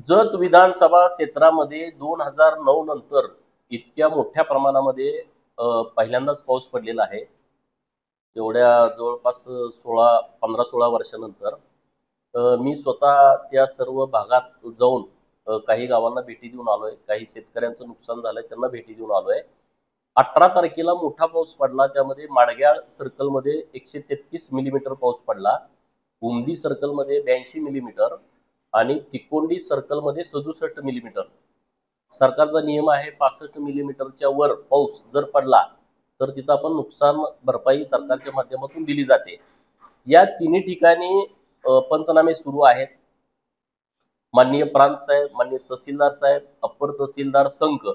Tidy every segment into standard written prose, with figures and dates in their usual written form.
जत विधानसभा क्षेत्रामध्ये 2009 नंतर इतक्या मोठ्या प्रमाणामध्ये पहिल्यांदाच पाऊस पडलेला आहे। एवढ्या जवळपास 15-16 वर्षानंतर मी स्वतः त्या सर्व भागात जाऊन काही गावांना भेटी देऊन आलोय, काही शेतकऱ्यांचं नुकसान झालंय त्यांना भेटी देऊन आलोय। 18 तारखेला मोठा पाऊस पडला, त्यामध्ये माडग्याळ सर्कलमध्ये 133 मिलीमीटर पाऊस पडला, उमदी सर्कलमध्ये 82 मिलीमीटर आणि तिकोंडी सर्कलमध्ये 67 मिलीमीटर। सरकारचा नियम आहे 65 मिलीमीटरच्या वर पाऊस जर पडला तर तिथं आपण नुकसान भरपाई सरकारच्या माध्यमातून दिली जाते। या तिन्ही ठिकाणी पंचनामे सुरू आहेत। माननीय प्रांत साहेब, माननीय तहसीलदार साहेब, अप्पर तहसीलदार संघ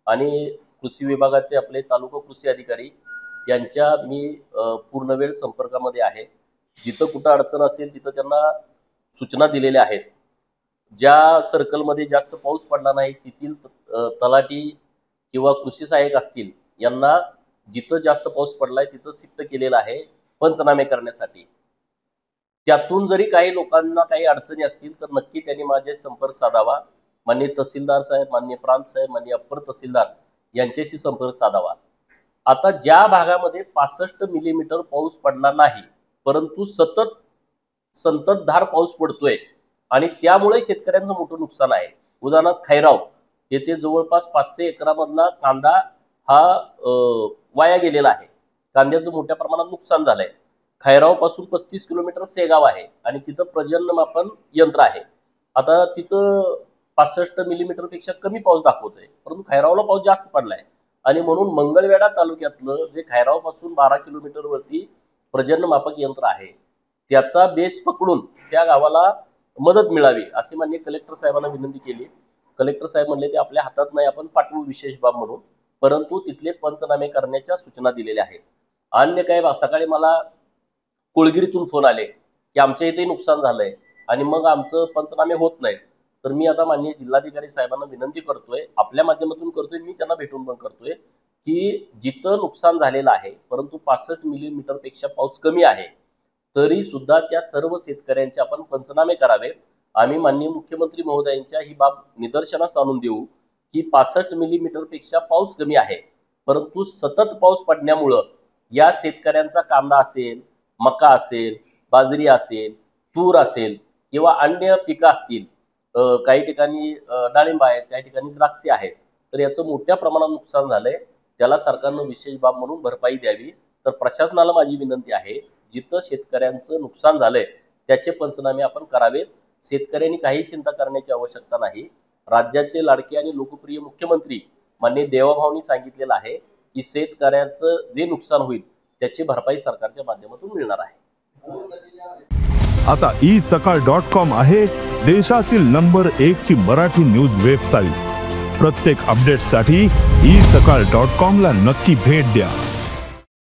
आणि कृषी विभागाचे आपले तालुका कृषी अधिकारी यांच्या मी पूर्ण वेळ संपर्कामध्ये आहे। जिथं कुठं अडचण असेल तिथं त्यांना सूचना दिलेल्या आहेत। ज्या सर्कलमध्ये जास्त पाऊस पडला नाही तिथील तलाठी किंवा कृषी सहाय्यक असतील यांना जिथं जास्त पाऊस पडलाय तिथं शिफ्ट केलेलं आहे पंचनामे करण्यासाठी। त्यातून जरी काही लोकांना काही अडचणी असतील तर नक्की त्यांनी माझे संपर्क साधावा। माननीय तहसीलदार साहेब, माननीय प्रांत साहेब, माननीय अप्पर तहसीलदार यांच्याशी संपर्क साधावा। आता ज्या भागामध्ये 65 मिलीमीटर पाऊस पडला नाही परंतु सतत संततधार पाऊस पडतोय आणि त्यामुळे शेतकऱ्यांचं मोठं नुकसान आहे। उदाहरणार्थ खैराव येथे जवळपास 500 एकरामधला कांदा हा वाया गेलेला आहे। कांद्याचं मोठ्या प्रमाणात नुकसान झालंय। खैराव पासून 35 किलोमीटर सेगाव आहे आणि तिथं प्रजननमापन यंत्र आहे। आता तिथं 65 मिलीमीटर पेक्षा कमी पाऊस दाखवतोय परंतु खैरावला पाऊस जास्त पडलाय आणि म्हणून मंगळवेढा तालुक्यातलं जे खैराव पासून 12 किलोमीटर वरती प्रजननमापक यंत्र आहे त्याचा बेस पकडून त्या गावाला मदत मिळावी असे माननीय कलेक्टर साहेबांना विनंती केली। कलेक्टर साहेब म्हणले ते आपल्या हातात नाही, आपण पाठवू विशेष बाब म्हणून, परंतु तिथले पंचनामे करण्याच्या सूचना दिलेल्या आहेत। अन्य काय सकाळी मला कोळगिरीतून फोन आले की आमच्या इथे नुकसान झालंय आणि मग आमचं पंचनामे होत नाही। तर मी आता माननीय जिल्हाधिकारी साहेबांना विनंती करतोय, आपल्या माध्यमातून करतोय, मी त्यांना भेटून पण करतोय की जिथं नुकसान झालेलं आहे परंतु 65 मिलीमीटर पेक्षा पाऊस कमी आहे तरी सुद्धा त्या सर्व शेतकऱ्यांचे आपण पंचनामे करावे। आम्ही माननीय मुख्यमंत्री महोदयांच्या ही बाब निदर्शनास आणून देऊ की 65 मिलीमीटर पेक्षा पाऊस कमी आहे परंतु सतत पाऊस पडण्यामुळे या शेतकऱ्यांचा कांदा असेल, मका असेल, बाजरी असेल, तूर असेल किंवा अन्य पिकं असतील, काही ठिकाणी डाळिंब आहेत, काही ठिकाणी द्राक्षे आहेत, तर याचं मोठ्या प्रमाणात नुकसान झालंय। त्याला सरकारनं विशेष बाब म्हणून भरपाई द्यावी। तर प्रशासनाला माझी विनंती आहे, जिथं शेतकऱ्यांचं नुकसान झालंय त्याचे पंचनामे आपण करावेत। शेतकऱ्यांनी काही चिंता करण्याची आवश्यकता नाही। राज्याचे लाडके आणि लोकप्रिय मुख्यमंत्री माननीय देवाभाऊंनी सांगितलेलं आहे की शेतकऱ्यांचं जे नुकसान होईल त्याची भरपाई सरकारच्या माध्यमातून मिळणार आहे। आता isakal.com आहे देशातील नंबर 1 ची मराठी न्यूज वेबसाईट। प्रत्येक अपडेटसाठी isakal.com ला नक्की भेट द्या।